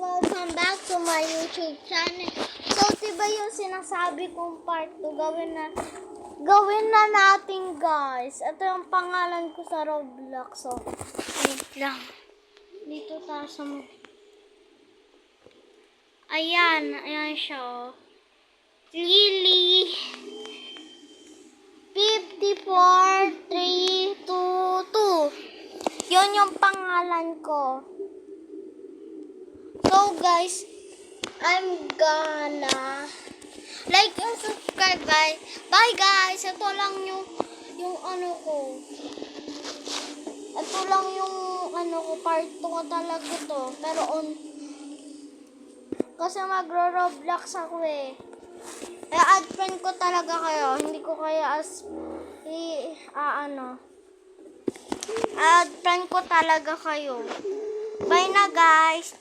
Welcome back to my YouTube channel. So, diba yung sinasabi kong part 2, gawin na natin, guys. Ito yung pangalan ko sa Roblox. So, wait lang. Dito tayo sa ayan siya, oh. Lily 54 3 2 2. Yun yung pangalan ko. So guys, I'm gonna like and subscribe, guys. Bye guys. Ito lang yung ano ko. Ito lang yung ano ko, part 2 ko talaga to. Pero kasi magro-Roblox ako eh. Kaya add friend ko talaga kayo. Hindi ko kaya add friend ko talaga kayo. Bye na guys.